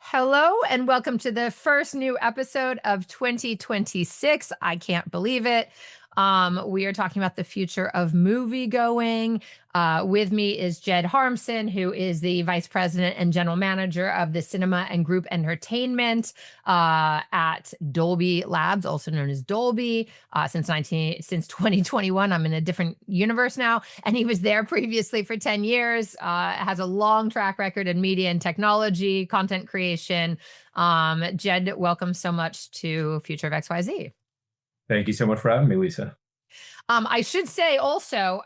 Hello and welcome to the first new episode of 2026. I can't believe it. We are talking about the future of movie going. With me is Jed Harmsen, who is the vice president and general manager of the cinema and group entertainment at Dolby Labs, also known as Dolby. Since 2021, I'm in a different universe now, and he was there previously for 10 years. Has a long track record in media and technology, content creation. Jed, welcome so much to Future of XYZ. Thank you so much for having me, Lisa. I should say also,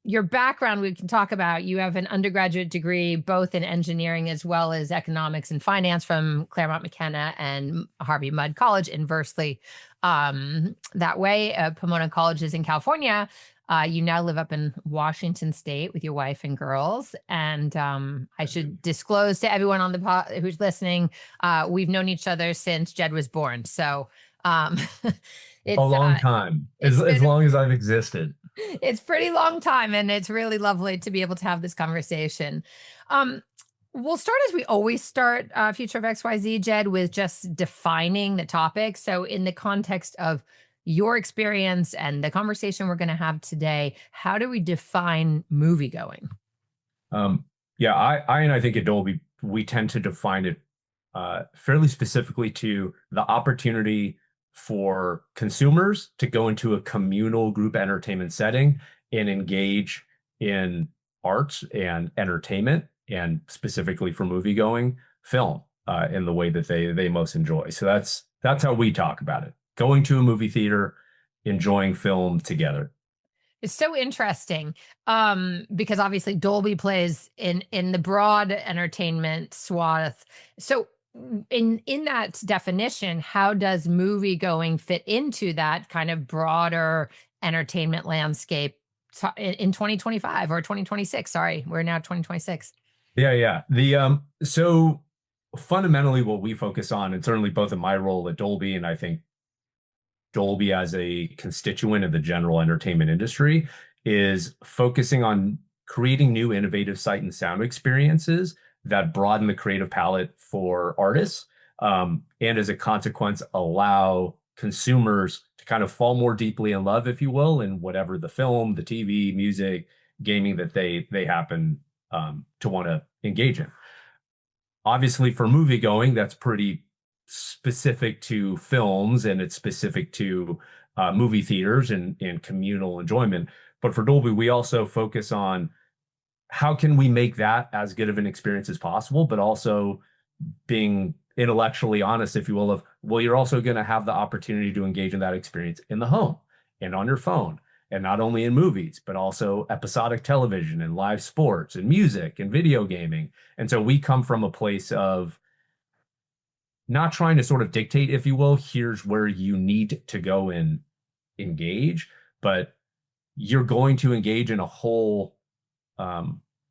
your background we can talk about. You have an undergraduate degree both in engineering as well as economics and finance from Claremont McKenna and Harvey Mudd College, inversely that way. Pomona College is in California. You now live up in Washington State with your wife and girls. And I should disclose to everyone on the pod who's listening, we've known each other since Jed was born. So A long time, as long as I've existed. It's pretty long time, and it's really lovely to be able to have this conversation. We'll start as we always start Future of XYZ, Jed, with just defining the topic. So in the context of your experience and the conversation we're going to have today, how do we define movie going? Yeah, I think at Dolby, we tend to define it fairly specifically to the opportunity for consumers to go into a communal group entertainment setting and engage in arts and entertainment, and specifically for movie going, film in the way that they most enjoy. So that's how we talk about it. Going to a movie theater, enjoying film together. It's so interesting because obviously Dolby plays in the broad entertainment swath. So in that definition, how does movie going fit into that kind of broader entertainment landscape in 2025 or 2026? Sorry, we're now 2026. Yeah. So fundamentally what we focus on, and certainly both in my role at Dolby, and I think Dolby as a constituent of the general entertainment industry, is focusing on creating new innovative sight and sound experiences that broaden the creative palette for artists, and as a consequence, allow consumers to kind of fall more deeply in love, if you will, in whatever the film, the TV, music, gaming that they happen to want to engage in. Obviously, for movie going, that's pretty specific to films, and it's specific to movie theaters and communal enjoyment. But for Dolby, we also focus on how can we make that as good of an experience as possible, but also being intellectually honest, if you will, of, well, you're also going to have the opportunity to engage in that experience in the home and on your phone, and not only in movies, but also episodic television and live sports and music and video gaming. And so we come from a place of not trying to sort of dictate, if you will, here's where you need to go and engage, but you're going to engage in a whole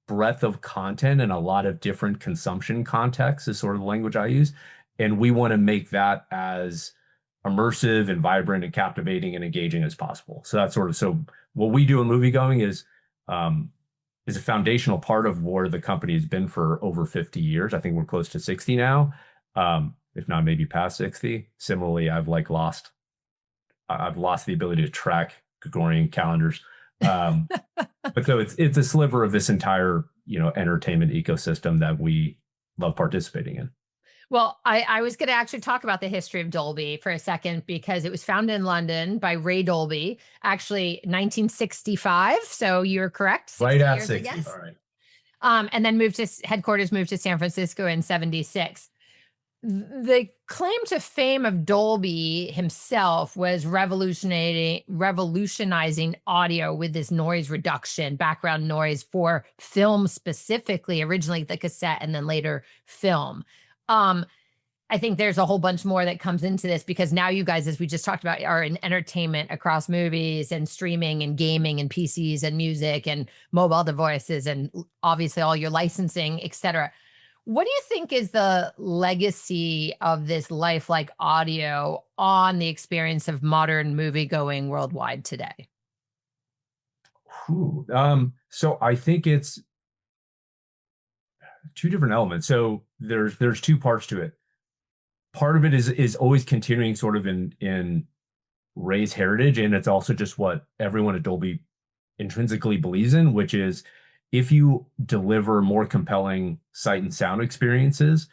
breadth of content and a lot of different consumption contexts is sort of the language I use. And we want to make that as immersive and vibrant and captivating and engaging as possible. So that's so what we do in movie going is a foundational part of where the company has been for over 50 years. I think we're close to 60 now, if not maybe past 60. Similarly, I've lost the ability to track Gregorian calendars. But so it's a sliver of this entire, entertainment ecosystem that we love participating in. Well, I was going to actually talk about the history of Dolby for a second because it was founded in London by Ray Dolby, actually 1965. So you're correct. Right at 60. All right. And then moved to San Francisco in 76. The claim to fame of Dolby himself was revolutionizing audio with this noise reduction, background noise for film specifically, originally the cassette and then later film. I think there's a whole bunch more that comes into this because now you guys, as we just talked about, are in entertainment across movies and streaming and gaming and PCs and music and mobile devices and obviously all your licensing, et cetera. What do you think is the legacy of this lifelike audio on the experience of modern movie going worldwide today? So I think it's two different elements. So there's two parts to it. Part of it is always continuing sort of in Ray's heritage, and it's also just what everyone at Dolby intrinsically believes in, which is if you deliver more compelling sight and sound experiences,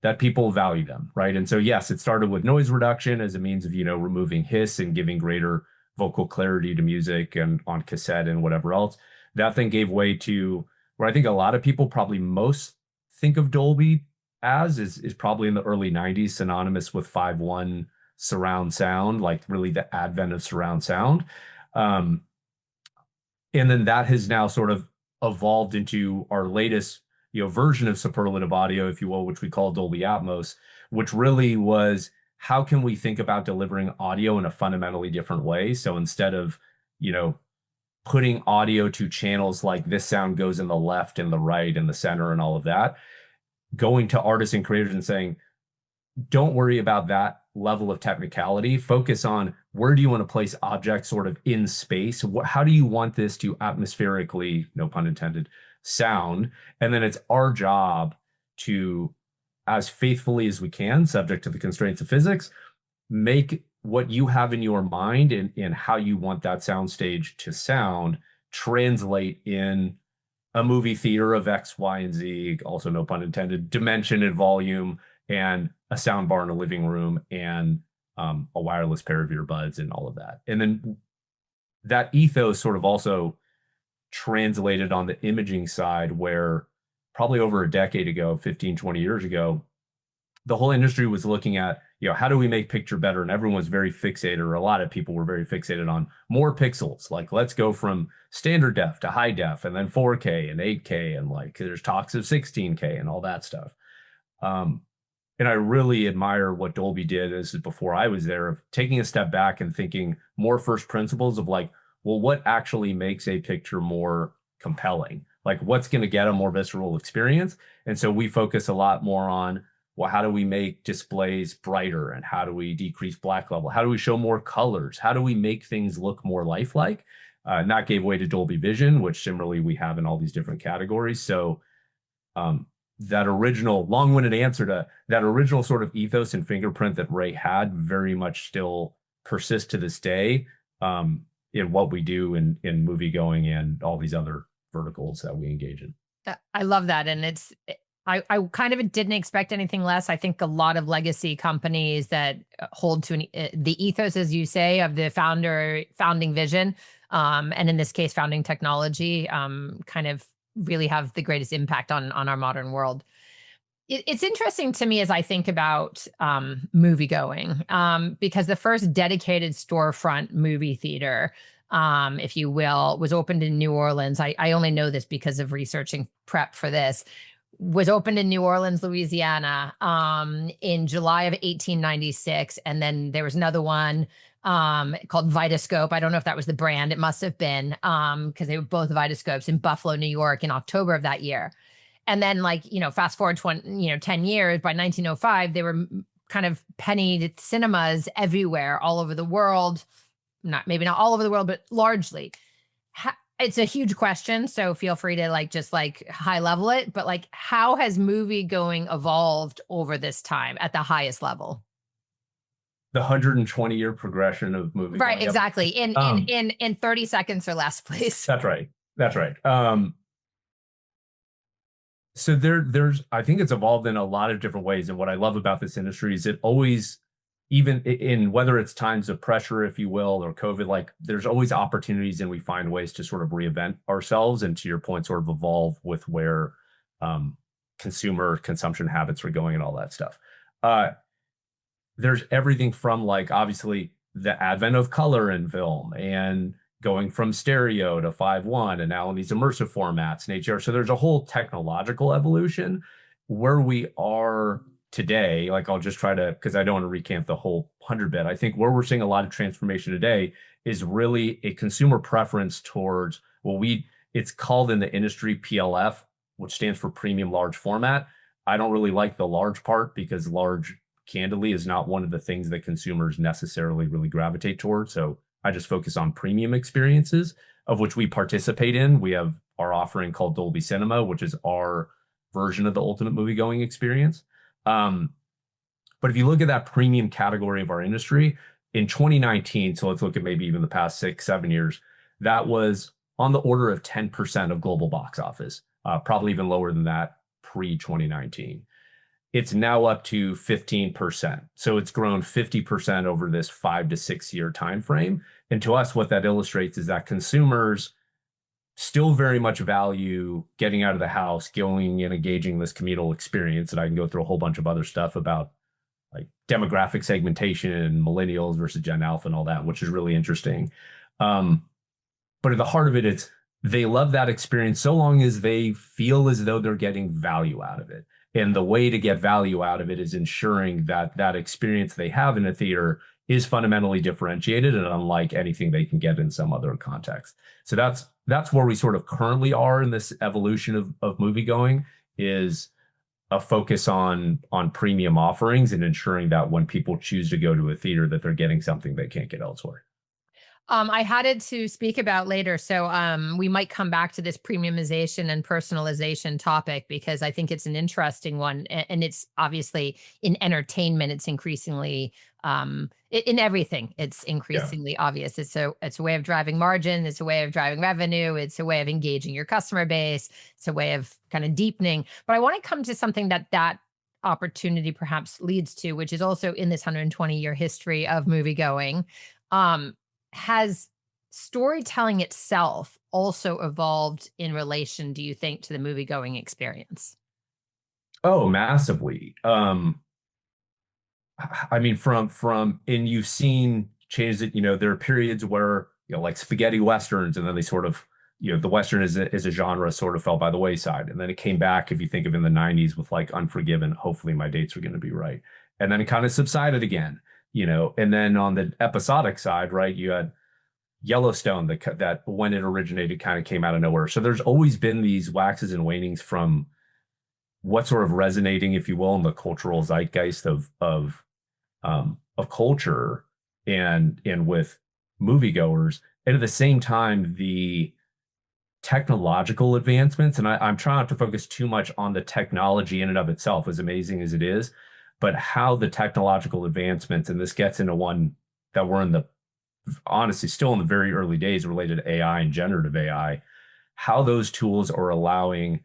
that people value them, right? And so, yes, it started with noise reduction as a means of, removing hiss and giving greater vocal clarity to music and on cassette and whatever else. That thing gave way to where I think a lot of people probably most think of Dolby as is probably in the early 90s, synonymous with 5.1 surround sound, like really the advent of surround sound. Um, and then that has now sort of evolved into our latest version of superlative audio, if you will, which we call Dolby Atmos, which really was how can we think about delivering audio in a fundamentally different way? So instead of, putting audio to channels like this sound goes in the left and the right and the center and all of that, going to artists and creators and saying, don't worry about that level of technicality. Focus on where do you want to place objects sort of in space? How do you want this to atmospherically, no pun intended, sound? And then it's our job to, as faithfully as we can, subject to the constraints of physics, make what you have in your mind and how you want that soundstage to sound translate in a movie theater of X, Y, and Z, also no pun intended, dimension and volume, and a sound bar in a living room, and a wireless pair of earbuds and all of that. And then that ethos sort of also translated on the imaging side, where probably over a decade ago, 15, 20 years ago, the whole industry was looking at, how do we make picture better? And everyone was very fixated, or a lot of people were very fixated on more pixels. Like, let's go from standard def to high def, and then 4K and 8K, and like there's talks of 16K and all that stuff. And I really admire what Dolby did as before I was there, of taking a step back and thinking more first principles of like, well, what actually makes a picture more compelling? Like, what's going to get a more visceral experience? And so we focus a lot more on, well, how do we make displays brighter, and how do we decrease black level? How do we show more colors? How do we make things look more lifelike? And that gave way to Dolby Vision, which similarly we have in all these different categories. So that original long-winded answer to that original sort of ethos and fingerprint that Ray had very much still persists to this day in what we do in moviegoing and all these other verticals that we engage in. I love that. And I kind of didn't expect anything less. I think a lot of legacy companies that hold to the ethos, as you say, of the founding vision, and in this case, founding technology, kind of really have the greatest impact on our modern world. It's interesting to me as I think about moviegoing, because the first dedicated storefront movie theater, if you will, was opened in New Orleans. I only know this because of researching prep for this. Was opened in New Orleans, Louisiana, in July of 1896. And then there was another one called Vitascope. I don't know if that was the brand. It must have been, because they were both Vitascopes, in Buffalo, New York, in October of that year. And then, fast forward 10 years, by 1905, they were kind of penny cinemas everywhere, all over the world. Maybe not all over the world, but largely. It's a huge question, so feel free to just high level it. But how has movie going evolved over this time at the highest level? The 120-year progression of movie. Right, exactly. In 30 seconds or less, please. That's right. So there's I think it's evolved in a lot of different ways. And what I love about this industry is it always, even in whether it's times of pressure, if you will, or COVID, there's always opportunities, and we find ways to sort of reinvent ourselves, and to your point, sort of evolve with where consumer consumption habits are going and all that stuff. There's everything from obviously the advent of color in film, and going from stereo to 5.1, and now in these immersive formats and HDR. So there's a whole technological evolution. Where we are today, I'll just try to, because I don't want to recant the whole 100-bit. I think where we're seeing a lot of transformation today is really a consumer preference towards, it's called in the industry PLF, which stands for premium large format. I don't really like the large part, because large, candidly, is not one of the things that consumers necessarily really gravitate towards. So I just focus on premium experiences, of which we participate in. We have our offering called Dolby Cinema, which is our version of the ultimate movie going experience. Um, but if you look at that premium category of our industry in 2019, so let's look at maybe even the past 6, 7 years, that was on the order of 10% of global box office, probably even lower than that pre 2019. It's now up to 15%. So it's grown 50% over this 5 to 6 year time frame. And to us, what that illustrates is that consumers still very much value getting out of the house, going and engaging this communal experience. And I can go through a whole bunch of other stuff about like demographic segmentation and millennials versus Gen Alpha and all that, which is really interesting. Um, but at the heart of it, it's they love that experience so long as they feel as though they're getting value out of it. And the way to get value out of it is ensuring that that experience they have in a theater is fundamentally differentiated and unlike anything they can get in some other context. So that's where we sort of currently are in this evolution of movie going, is a focus on premium offerings and ensuring that when people choose to go to a theater that they're getting something they can't get elsewhere. I had it to speak about later, so we might come back to this premiumization and personalization topic because I think it's an interesting one, and it's obviously in entertainment. It's increasingly in everything. It's Yeah. increasingly obvious. It's a way of driving margin. It's a way of driving revenue. It's a way of engaging your customer base. It's a way of kind of deepening. But I want to come to something that opportunity perhaps leads to, which is also in this 120-year history of movie going. Um, has storytelling itself also evolved in relation, do you think, to the movie going experience? Oh, massively. I mean, and you've seen changes that, there are periods where, like spaghetti westerns, and then they sort of, the western is a genre sort of fell by the wayside. And then it came back, if you think of in the 90s with like Unforgiven, hopefully my dates are going to be right. And then it kind of subsided again, and then on the episodic side, right, you had Yellowstone that when it originated kind of came out of nowhere. So there's always been these waxes and wanings from what's sort of resonating, if you will, in the cultural zeitgeist of culture and with moviegoers. And at the same time, the technological advancements, and I'm trying not to focus too much on the technology in and of itself, as amazing as it is, but how the technological advancements, and this gets into one that we're in the honestly still in the very early days related to AI and generative AI, how those tools are allowing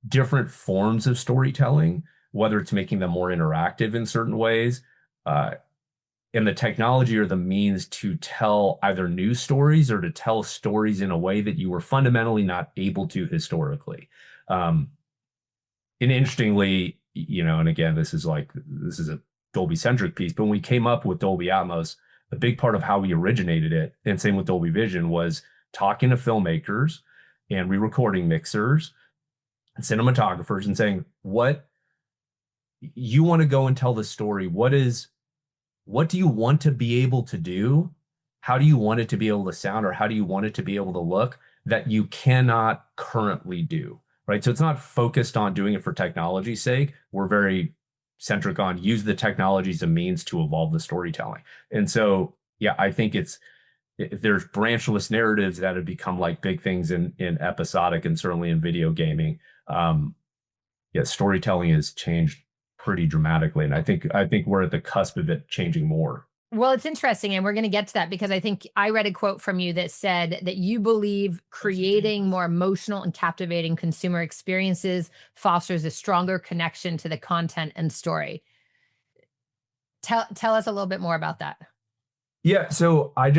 different forms of storytelling, whether it's making them more interactive in certain ways, and the technology or the means to tell either new stories or to tell stories in a way that you were fundamentally not able to historically. And interestingly, and again, this is a Dolby centric piece, but when we came up with Dolby Atmos, a big part of how we originated it, and same with Dolby Vision, was talking to filmmakers and re-recording mixers and cinematographers and saying, what you want to go and tell the story? What do you want to be able to do? How do you want it to be able to sound, or how do you want it to be able to look that you cannot currently do? Right. So it's not focused on doing it for technology's sake. We're very centric on use the technology as a means to evolve the storytelling. And so, yeah, I think there's branchless narratives that have become like big things in episodic and certainly in video gaming. Yeah, storytelling has changed pretty dramatically, and I think we're at the cusp of it changing more. Well, it's interesting, and we're going to get to that because I think I read a quote from you that said that you believe creating more emotional and captivating consumer experiences fosters a stronger connection to the content and story. Tell us a little bit more about that. Yeah, so I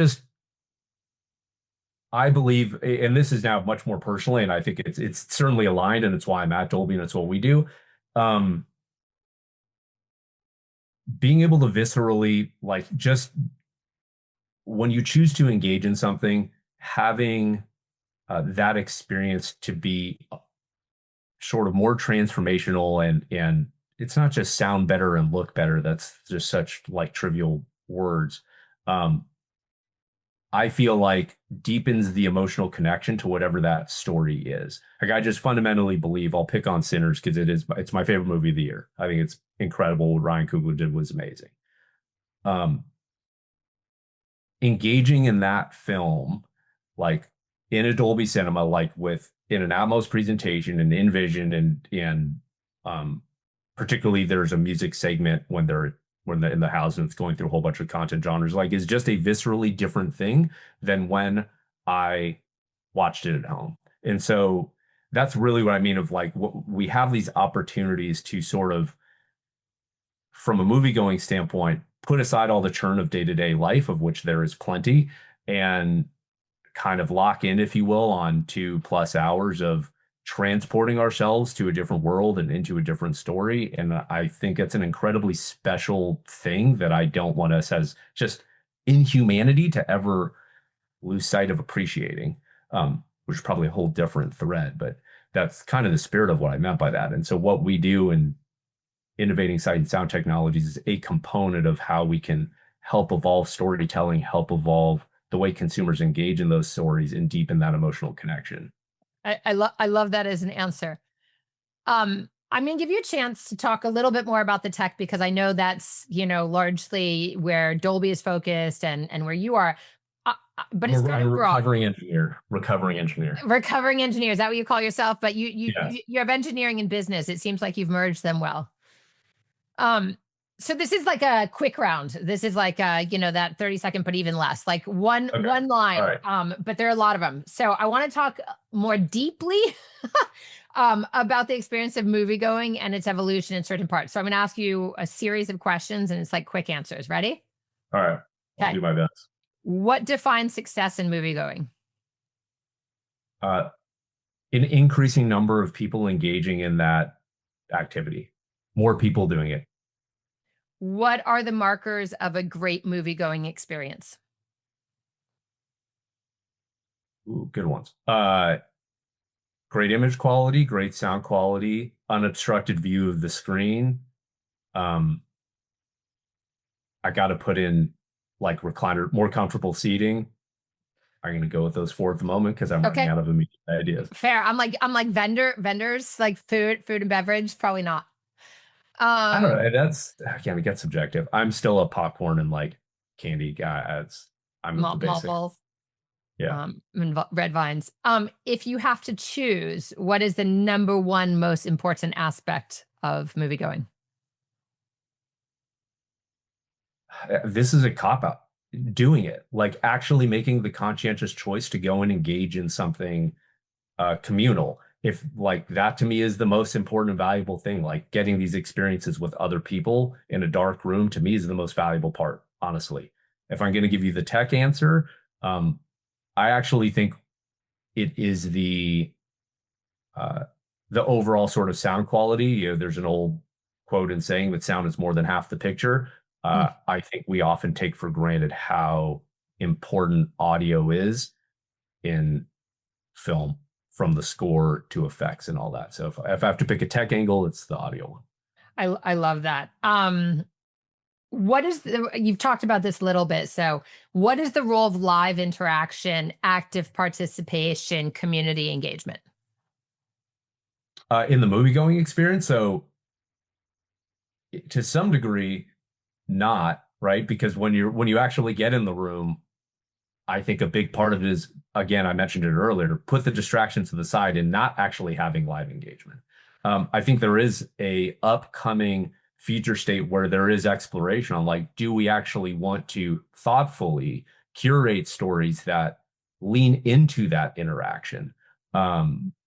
believe, and this is now much more personally, and I think it's certainly aligned, and it's why I'm at Dolby, and it's what we do. Being able to viscerally, like, just when you choose to engage in something, having that experience to be sort of more transformational, and it's not just sound better and look better. That's just such like trivial words. I feel like deepens the emotional connection to whatever that story is. Like, I just fundamentally believe, I'll pick on Sinners because it's my favorite movie of the year. I think it's incredible. What Ryan Coogler did was amazing. Engaging in that film, like in a Dolby cinema, like with in an Atmos presentation and in Vision and um particularly there's a music segment when they're in the house and it's going through a whole bunch of content genres, like is just a viscerally different thing than when I watched it at home. And so that's really what I mean of like what we have these opportunities to sort of, from a movie going standpoint, put aside all the churn of day-to-day life, of which there is plenty, and kind of lock in, if you will, on 2+ hours of transporting ourselves to a different world and into a different story. And I think it's an incredibly special thing that I don't want us as just inhumanity to ever lose sight of appreciating, which is probably a whole different thread, but that's kind of the spirit of what I meant by that. And so what we do in innovating sight and sound technologies is a component of how we can help evolve storytelling, help evolve the way consumers engage in those stories and deepen that emotional connection. I love that as an answer. I'm going to give you a chance to talk a little bit more about the tech because I know that's, largely where Dolby is focused and where you are. But it's kind I'm a of broad. recovering engineer, recovering engineer. Recovering engineer, is that what you call yourself? But Yes. you have engineering and business. It seems like you've merged them well. Um, so this is like a quick round. This is like that 30-second, but even less, like one Okay. one All line. right. But there are a lot of them. So I want to talk more deeply about the experience of movie going and its evolution in certain parts. So I'm gonna ask you a series of questions and it's like quick answers. Ready? All right. I'll Okay. do my best. What defines success in movie going? Uh, an increasing number of people engaging in that activity, more people doing it. What are the markers of a great movie going experience? Ooh, good ones. Great image quality, great sound quality, unobstructed view of the screen. Um, I got to put in like recliner, more comfortable seating. I'm going to go with those four at the moment because I'm running Okay. out of immediate ideas. Fair. I'm like vendors, like food and beverage, probably not. I don't Um, know. That's, again, it gets subjective. I'm still a popcorn and like candy guy. I'm the basic. Malls, Yeah. and red vines. If you have to choose, what is the number one most important aspect of movie going? This is a cop out. Doing it, like actually making the conscientious choice to go and engage in something communal. If like that to me is the most important and valuable thing, like getting these experiences with other people in a dark room to me is the most valuable part, honestly. If I'm going to give you the tech answer, I actually think it is uh, the overall sort of sound quality. There's an old quote and saying that sound is more than half the picture. Mm. I think we often take for granted how important audio is in film, from the score to effects and all that. So if I have to pick a tech angle, it's the audio one. I love that. What is you've talked about this a little bit. So what is the role of live interaction, active participation, community engagement? In the movie going experience, so to some degree, not right, because when you actually get in the room, I think a big part of it is, again, I mentioned it earlier, to put the distractions to the side and not actually having live engagement. I think there is a upcoming future state where there is exploration on like, do we actually want to thoughtfully curate stories that lean into that interaction?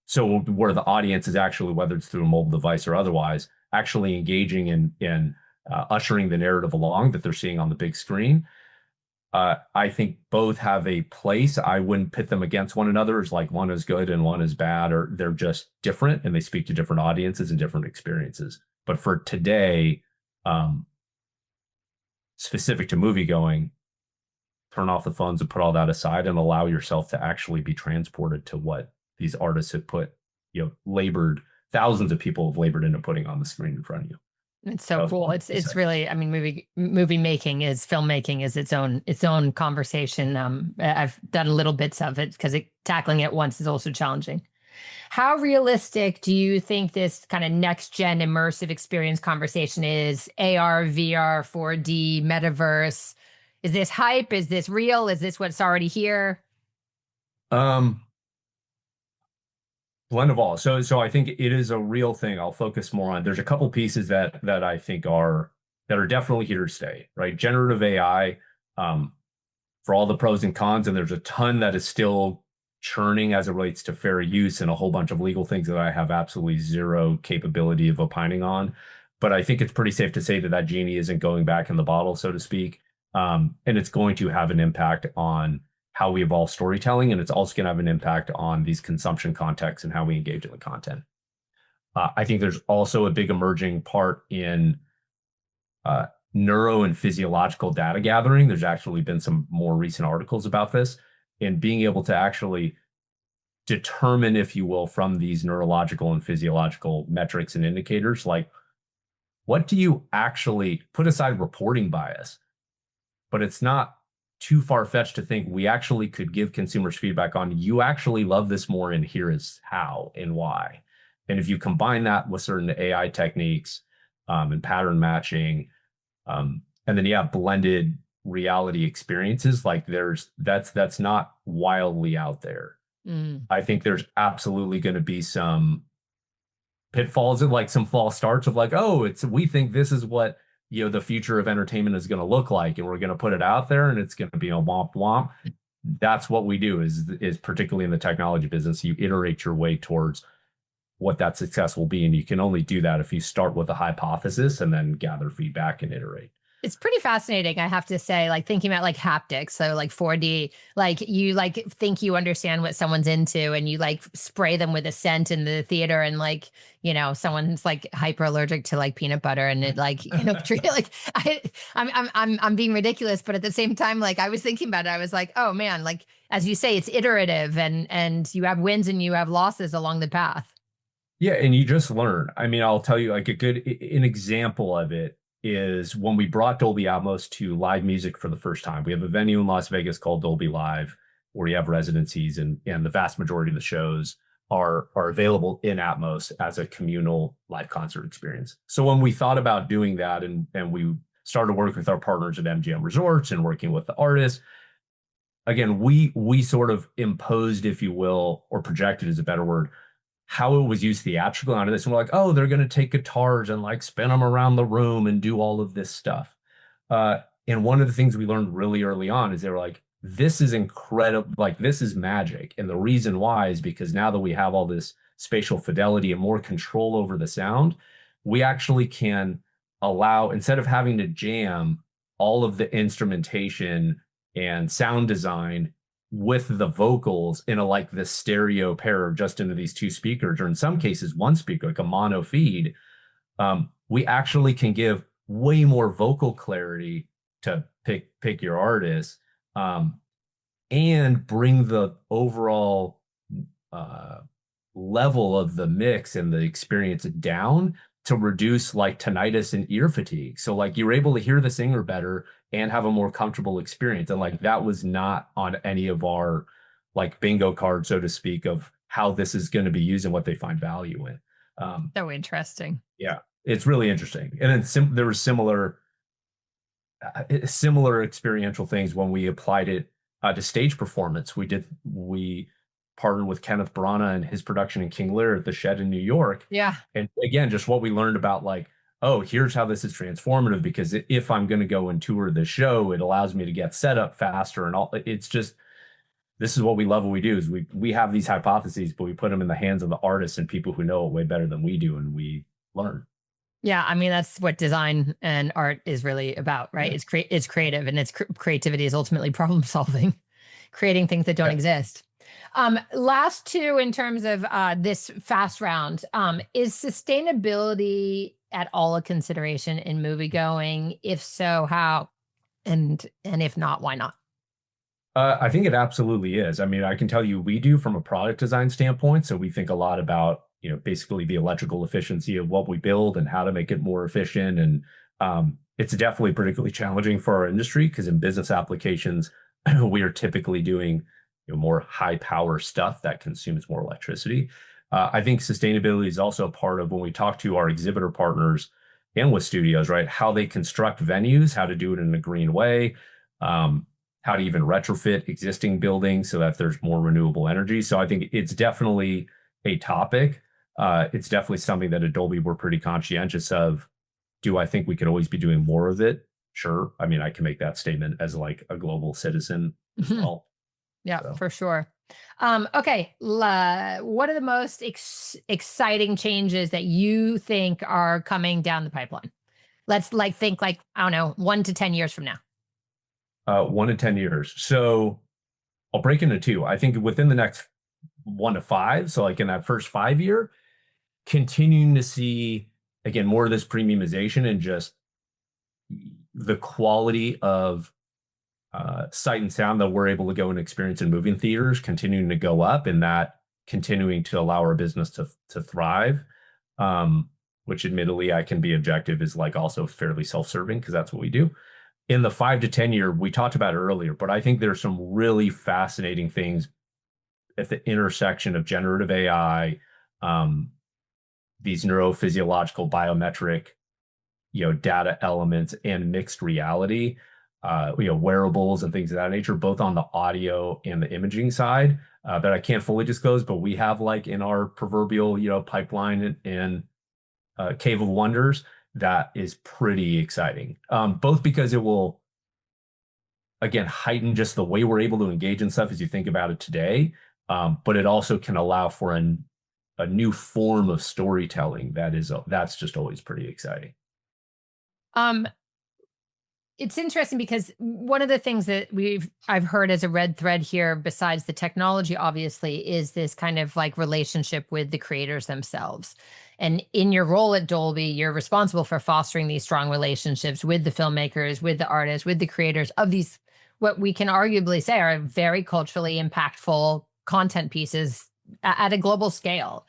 So where the audience is actually, whether it's through a mobile device or otherwise, actually engaging in ushering the narrative along that they're seeing on the big screen. I think both have a place. I wouldn't pit them against one another as like one is good and one is bad, or they're just different and they speak to different audiences and different experiences. But for today, um, specific to movie going, turn off the phones and put all that aside and allow yourself to actually be transported to what these artists have put, labored, thousands of people have labored into putting on the screen in front of you. It's so cool. It's really, I mean, movie making is filmmaking is its own conversation. I've done little bits of it because tackling it once is also challenging. How realistic do you think this kind of next gen immersive experience conversation is? AR, VR, 4D, metaverse. Is this hype? Is this real? Is this what's already here? Um, Blend of all. So I think it is a real thing. I'll focus more on. There's a couple pieces that I think are definitely here to stay, right? Generative AI, um, for all the pros and cons, and there's a ton that is still churning as it relates to fair use and a whole bunch of legal things that I have absolutely zero capability of opining on. But I think it's pretty safe to say that that genie isn't going back in the bottle, so to speak. And it's going to have an impact on how we evolve storytelling, and it's also going to have an impact on these consumption contexts and how we engage in the content. I think there's also a big emerging part in uh, neuro and physiological data gathering. There's actually been some more recent articles about this, and being able to actually determine, if you will, from these neurological and physiological metrics and indicators, like what do you actually put aside reporting bias, but it's not too far-fetched to think we actually could give consumers feedback on you actually love this more and here is how and why. And if you combine that with certain AI techniques and pattern matching, and then yeah, blended reality experiences, like that's not wildly out there. Mm. I think there's absolutely going to be some pitfalls and like some false starts of like, oh, it's we think this is what the future of entertainment is going to look like, and we're going to put it out there, and it's going to be a womp womp. That's what we do is particularly in the technology business, you iterate your way towards what that success will be, and you can only do that if you start with a hypothesis and then gather feedback and iterate. It's pretty fascinating, I have to say, like thinking about like haptics, so like 4D, like you like think you understand what someone's into and you like spray them with a scent in the theater and like, someone's like hyper allergic to like peanut butter and it like, like I'm being ridiculous, but at the same time, like I was thinking about it, I was like, oh man, like as you say, it's iterative and you have wins and you have losses along the path. Yeah, and you just learn. I mean, I'll tell you like an example of it is when we brought Dolby Atmos to live music for the first time. We have a venue in Las Vegas called Dolby Live where you have residencies and the vast majority of the shows are available in Atmos as a communal live concert experience. So when we thought about doing that and we started working with our partners at MGM Resorts and working with the artists, again, we sort of imposed, if you will, or projected is a better word, how it was used theatrically onto this. And we're like, oh, they're going to take guitars and like spin them around the room and do all of this stuff. And one of the things we learned really early on is they were like, this is incredible. Like, this is magic. And the reason why is because now that we have all this spatial fidelity and more control over the sound, we actually can allow, instead of having to jam all of the instrumentation and sound design with the vocals in a like this stereo pair just into these two speakers, or in some cases one speaker, like a mono feed, we actually can give way more vocal clarity to pick your artist, and bring the overall level of the mix and the experience down to reduce like tinnitus and ear fatigue. So like you're able to hear the singer better and have a more comfortable experience. And like that was not on any of our like bingo cards, so to speak, of how this is going to be used and what they find value in. So interesting. Yeah, it's really interesting. And then there were similar experiential things when we applied it to stage performance. We partnered with Kenneth Branagh and his production in King Lear at the Shed in New York. Yeah. And again, just what we learned about like, oh, here's how this is transformative, because if I'm going to go and tour the show, it allows me to get set up faster and all. It's just, this is what we love. What we do is we have these hypotheses, but we put them in the hands of the artists and people who know it way better than we do, and we learn. Yeah, I mean that's what design and art is really about, right? Yeah. It's creative, and creativity is ultimately problem solving, creating things that don't exist. Last two in terms of this fast round, is sustainability at all a consideration in movie going? If so, how? And if not, why not? I think it absolutely is. I mean, I can tell you we do from a product design standpoint. So we think a lot about, basically the electrical efficiency of what we build and how to make it more efficient. And it's definitely particularly challenging for our industry because in business applications, we are typically doing more high power stuff that consumes more electricity. I think sustainability is also a part of when we talk to our exhibitor partners and with studios, right? How they construct venues, how to do it in a green way, how to even retrofit existing buildings so that there's more renewable energy. So I think it's definitely a topic, it's definitely something that Adobe we're pretty conscientious of. Do I think we could always be doing more of it? Sure. I mean, I can make that statement as like a global citizen as Mhm. well. Yeah, So, for sure. Okay, what are the most exciting changes that you think are coming down the pipeline? Let's like think like I don't know, 1 to 10 years from now. 1 to 10 years. So I'll break into two. I think within the next 1 to 5, so like in that first 5 year, continuing to see again more of this premiumization and just the quality of sight and sound that we're able to go and experience in movie theaters continuing to go up, and that continuing to allow our business to thrive. Um, which admittedly I can be objective is like also fairly self-serving because that's what we do. In the 5 to 10 year, we talked about it earlier, but I think there's some really fascinating things at the intersection of generative AI, um, these neurophysiological biometric, data elements and mixed reality, wearables and things of that nature, both on the audio and the imaging side, that I can't fully disclose, but we have like in our proverbial, pipeline and cave of wonders that is pretty exciting. Both because it will again heighten just the way we're able to engage in stuff as you think about it today, but it also can allow for a new form of storytelling that's just always pretty exciting. Um, it's interesting because one of the things that I've heard as a red thread here, besides the technology, obviously, is this kind of like relationship with the creators themselves. And in your role at Dolby, you're responsible for fostering these strong relationships with the filmmakers, with the artists, with the creators of these, what we can arguably say are very culturally impactful content pieces at a global scale.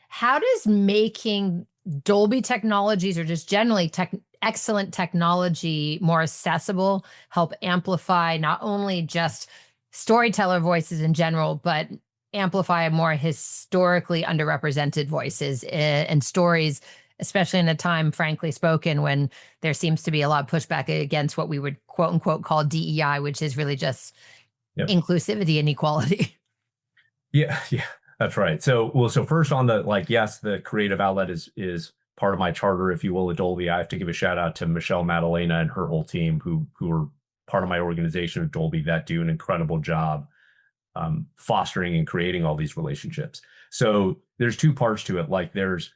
How does making Dolby technologies or just generally excellent technology more accessible help amplify not only just storyteller voices in general, but amplify more historically underrepresented voices and stories, especially in a time, frankly spoken, when there seems to be a lot of pushback against what we would quote unquote call DEI, which is really just Yep. inclusivity and equality. Yeah, yeah, that's right. So first on the like, yes, the creative outlet is part of my charter, if you will, Dolby. I have to give a shout out to Michelle Madalena and her whole team who are part of my organization of Dolby that do an incredible job fostering and creating all these relationships. So there's two parts to it. Like there's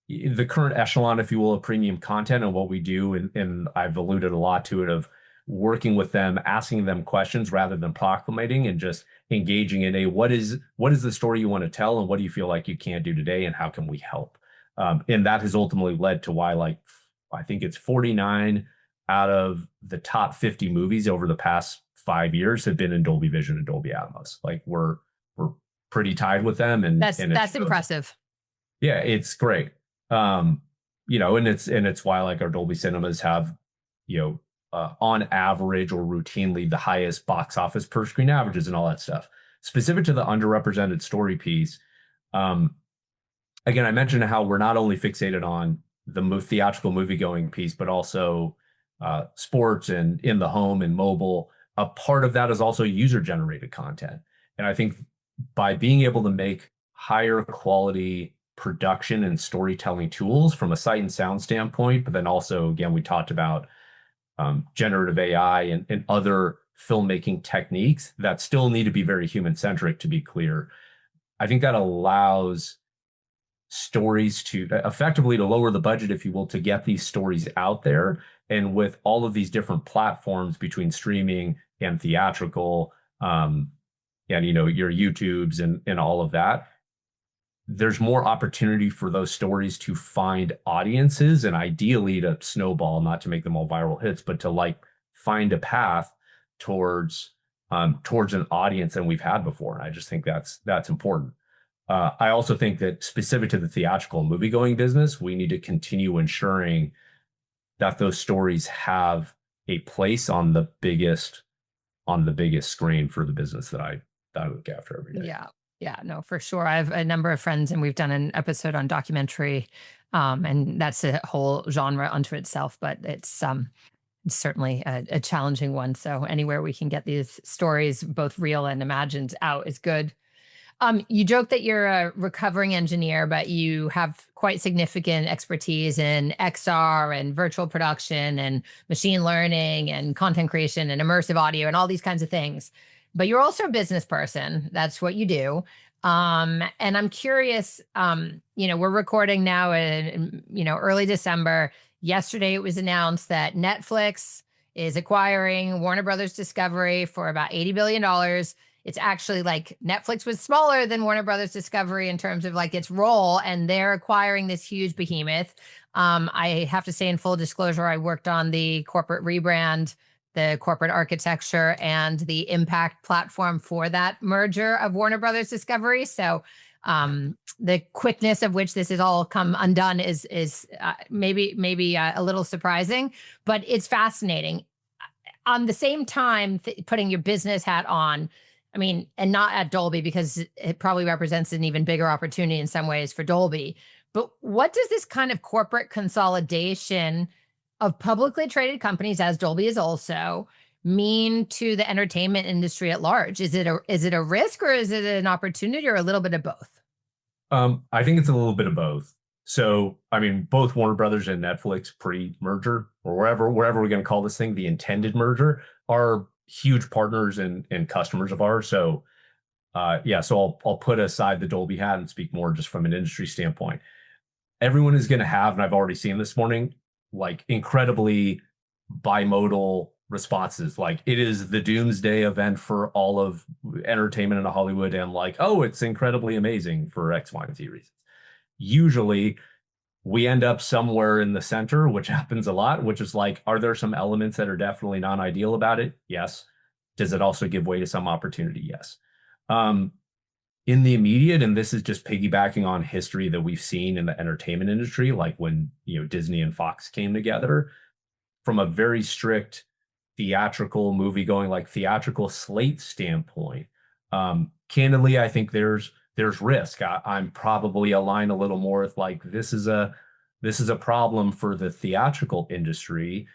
the current echelon, if you will, of premium content and what we do, and I've alluded a lot to it of working with them, asking them questions rather than proclamating, and just engaging in a what is the story you want to tell, and what do you feel like you can't do today, and how can we help? And that has ultimately led to why, like, I think it's 49 out of the top 50 movies over the past 5 years have been in Dolby Vision and Dolby Atmos. Like we're pretty tied with them, and it That's shows. impressive. Yeah, it's great. And it's why like our Dolby cinemas have, on average or routinely the highest box office per screen averages and all that stuff. Specific to the underrepresented story piece, um, again, I mentioned how we're not only fixated on the theatrical movie going piece, but also sports and in the home and mobile. A part of that is also user generated content. And I think by being able to make higher quality production and storytelling tools from a sight and sound standpoint, but then also, again, we talked about generative AI and other filmmaking techniques that still need to be very human centric, to be clear. I think that allows stories to effectively to lower the budget, if you will, to get these stories out there. And with all of these different platforms between streaming and theatrical, and your YouTubes and all of that, there's more opportunity for those stories to find audiences and ideally to snowball, not to make them all viral hits, but to like find a path towards an audience than we've had before. And I just think that's important. I also think that specific to the theatrical movie going business, we need to continue ensuring that those stories have a place on the biggest screen for the business that I look after every day. Yeah. Yeah, no, for sure. I have a number of friends and we've done an episode on documentary. And that's a whole genre unto itself, but it's certainly a challenging one. So anywhere we can get these stories, both real and imagined, out is good. You joke that you're a recovering engineer, but you have quite significant expertise in XR and virtual production and machine learning and content creation and immersive audio and all these kinds of things. But you're also a business person. That's what you do. And I'm curious, we're recording now in, early December. Yesterday it was announced that Netflix is acquiring Warner Brothers Discovery for about $80 billion. It's actually like Netflix was smaller than Warner Brothers Discovery in terms of like its role, and they're acquiring this huge behemoth. I have to say, in full disclosure, I worked on the corporate rebrand, the corporate architecture, and the impact platform for that merger of Warner Brothers Discovery. So the quickness of which this has all come undone is maybe a little surprising, but it's fascinating. On the same time, putting your business hat on, I mean, and not at Dolby because it probably represents an even bigger opportunity in some ways for Dolby. But what does this kind of corporate consolidation of publicly traded companies, as Dolby is also, mean to the entertainment industry at large? Is it a risk, or is it an opportunity, or a little bit of both? I think it's a little bit of both. So, I mean, both Warner Brothers and Netflix pre-merger, or wherever we're going to call this thing, the intended merger, are huge partners and customers of ours. So, so I'll put aside the Dolby hat and speak more just from an industry standpoint. Everyone is going to have, and I've already seen this morning, like incredibly bimodal responses. Like it is the doomsday event for all of entertainment in Hollywood, and like, oh, it's incredibly amazing for X, Y, and Z reasons. Usually we end up somewhere in the center, which happens a lot, which is like, are there some elements that are definitely non-ideal about it? Yes. Does it also give way to some opportunity? Yes. In the immediate, and this is just piggybacking on history that we've seen in the entertainment industry, like when, Disney and Fox came together, from a very strict theatrical movie going, like theatrical slate standpoint, candidly, I think there's risk. I'm probably aligned a little more with like, this is a problem for the theatrical industry.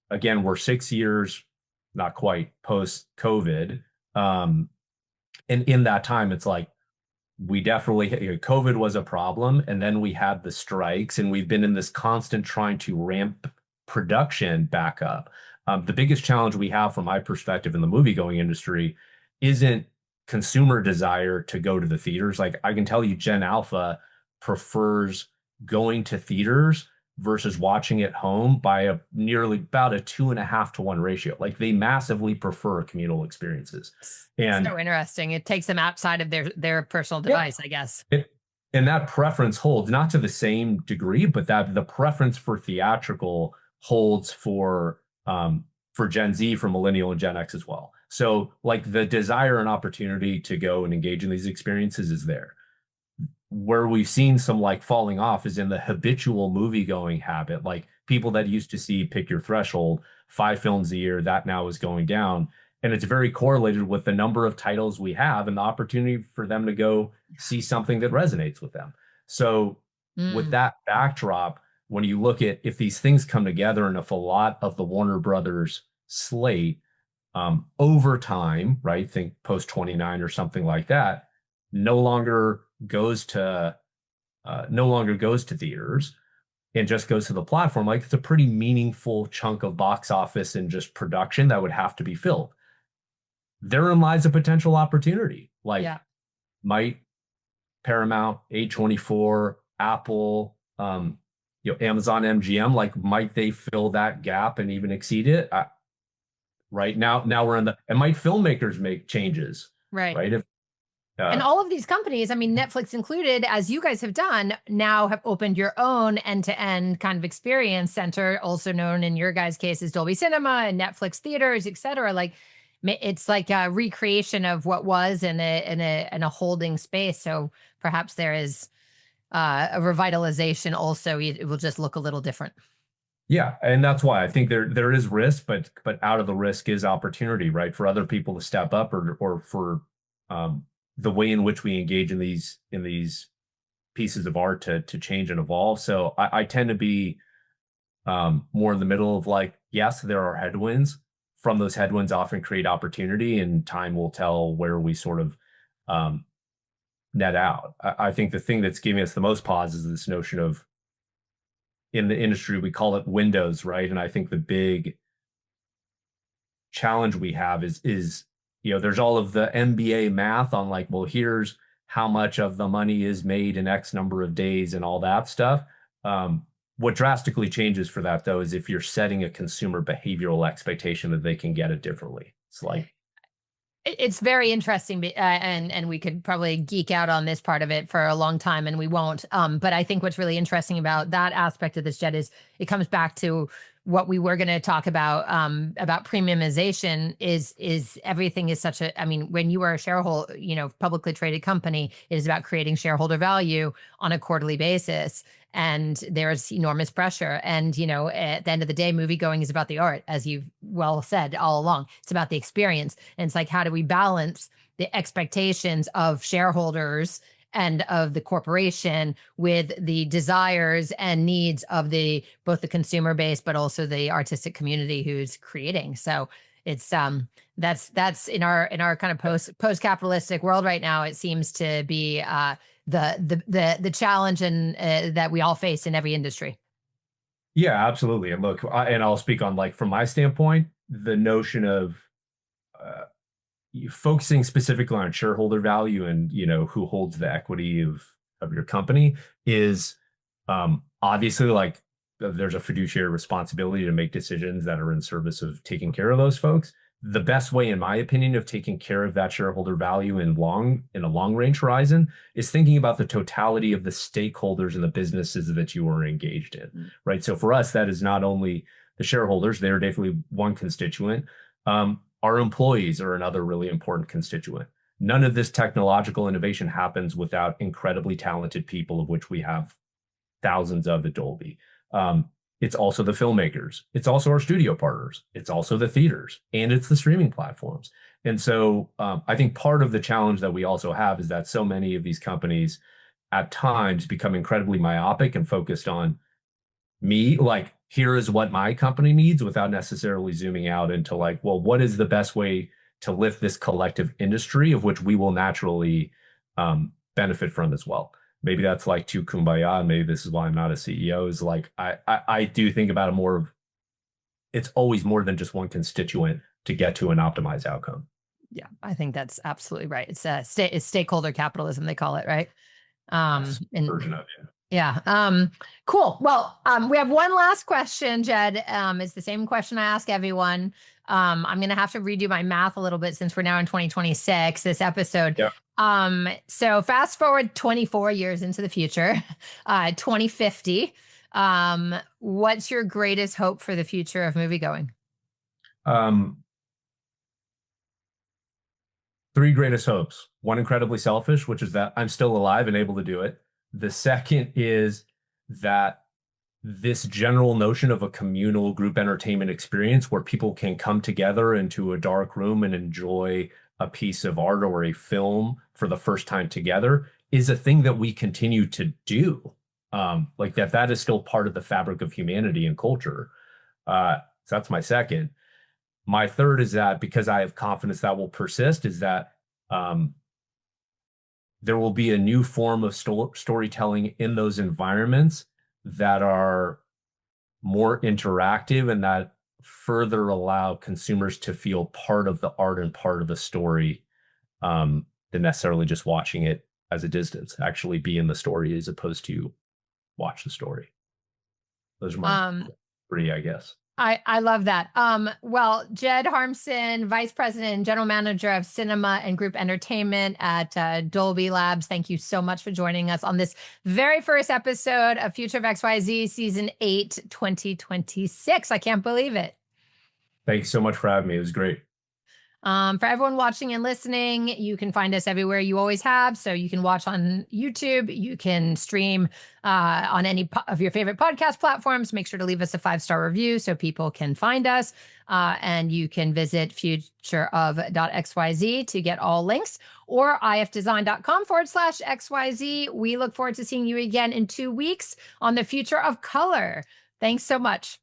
Again, we're 6 years, not quite, post COVID. And in that time, it's like, we definitely, COVID was a problem. And then we had the strikes, and we've been in this constant trying to ramp production back up. The biggest challenge we have from my perspective in the movie going industry isn't consumer desire to go to the theaters. Like I can tell you, Gen Alpha prefers going to theaters versus watching at home by nearly about a 2.5 to 1 ratio. Like they massively prefer communal experiences. And so interesting. It takes them outside of their personal device, I guess. And that preference holds, not to the same degree, but that the preference for theatrical holds for Gen Z, for millennial and Gen X as well. So like the desire and opportunity to go and engage in these experiences is there. Where we've seen some like falling off is in the habitual movie going habit. Like people that used to see, pick your threshold, 5 films a year, that now is going down. And it's very correlated with the number of titles we have and the opportunity for them to go see something that resonates with them. So with that backdrop, when you look at if these things come together, and if a lot of the Warner Brothers slate over time, right, think post 29 or something like that, no longer goes to theaters and just goes to the platform, like it's a pretty meaningful chunk of box office and just production that would have to be filled. Therein lies a potential opportunity. Like might Paramount, A24, Apple, Amazon MGM, like might they fill that gap and even exceed it? Right now we're in and might filmmakers make changes? Right. If and all of these companies, I mean, Netflix included, as you guys have done, now have opened your own end-to-end kind of experience center, also known in your guys' case as Dolby Cinema and Netflix theaters, et cetera. Like it's like a recreation of what was in a holding space. So perhaps there is a revitalization also. It will just look a little different. Yeah, and that's why I think there is risk, but out of the risk is opportunity, right? For other people to step up, or for the way in which we engage in these pieces of art to change and evolve. So I tend to be more in the middle of like, yes, there are headwinds. From those headwinds often create opportunity, and time will tell where we sort of net out. I think the thing that's giving us the most pause is this notion of, in the industry, we call it windows, right? And I think the big challenge we have is there's all of the MBA math on like, well, here's how much of the money is made in X number of days and all that stuff. What drastically changes for that, though, is if you're setting a consumer behavioral expectation that they can get it differently. It's like, it's very interesting, and we could probably geek out on this part of it for a long time, and we won't. But I think what's really interesting about that aspect of this, Jed, is it comes back to what we were going to talk about premiumization. Is everything is such a, I mean, when you are a shareholder, publicly traded company, it is about creating shareholder value on a quarterly basis. And there's enormous pressure. And, at the end of the day, movie going is about the art, as you've well said all along. It's about the experience. And it's like, how do we balance the expectations of shareholders and of the corporation with the desires and needs of both the consumer base, but also the artistic community who's creating? So it's that's in our kind of post capitalistic world right now. It seems to be the challenge and that we all face in every industry. yeah, absolutely. And look, I'll speak on, like, from my standpoint, the notion of focusing specifically on shareholder value and who holds the equity of your company is obviously, like, there's a fiduciary responsibility to make decisions that are in service of taking care of those folks. The best way, in my opinion, of taking care of that shareholder value in a long range horizon is thinking about the totality of the stakeholders and the businesses that you are engaged in, right? So for us, that is not only the shareholders; they're definitely one constituent. Our employees are another really important constituent. None of this technological innovation happens without incredibly talented people, of which we have thousands of at Dolby. It's also the filmmakers. It's also our studio partners. It's also the theaters, and it's the streaming platforms. And so I think part of the challenge that we also have is that so many of these companies at times become incredibly myopic and focused on me, like, here is what my company needs, without necessarily zooming out into, like, well, what is the best way to lift this collective industry, of which we will naturally benefit from as well. Maybe that's like too kumbaya, and maybe this is why I'm not a CEO, is like, I do think about it more of, it's always more than just one constituent to get to an optimized outcome. Yeah, I think that's absolutely right. It's stakeholder capitalism, they call it, right? Version of it. Yeah. Cool. Well, we have one last question, Jed. It's the same question I ask everyone. I'm going to have to redo my math a little bit since we're now in 2026, this episode. Yeah. So fast forward 24 years into the future, 2050. What's your greatest hope for the future of moviegoing? Three greatest hopes. One, incredibly selfish, which is that I'm still alive and able to do it. The second is that this general notion of a communal group entertainment experience where people can come together into a dark room and enjoy a piece of art or a film for the first time together is a thing that we continue to do. Like that is still part of the fabric of humanity and culture. So that's my second. My third is that, because I have confidence that will persist, is that there will be a new form of storytelling in those environments that are more interactive and that further allow consumers to feel part of the art and part of the story, than necessarily just watching it as a distance, actually be in the story as opposed to watch the story. Those are my three, I guess. I love that. Well, Jed Harmsen, Vice President and General Manager of Cinema and Group Entertainment at Dolby Labs, thank you so much for joining us on this very first episode of Future of XYZ Season 8, 2026. I can't believe it. Thank you so much for having me. It was great. For everyone watching and listening, you can find us everywhere you always have. So you can watch on YouTube, you can stream on any of your favorite podcast platforms. Make sure to leave us a 5-star review so people can find us. And you can visit futureof.xyz to get all links, or ifdesign.com/XYZ. We look forward to seeing you again in 2 weeks on the Future of Color. Thanks so much.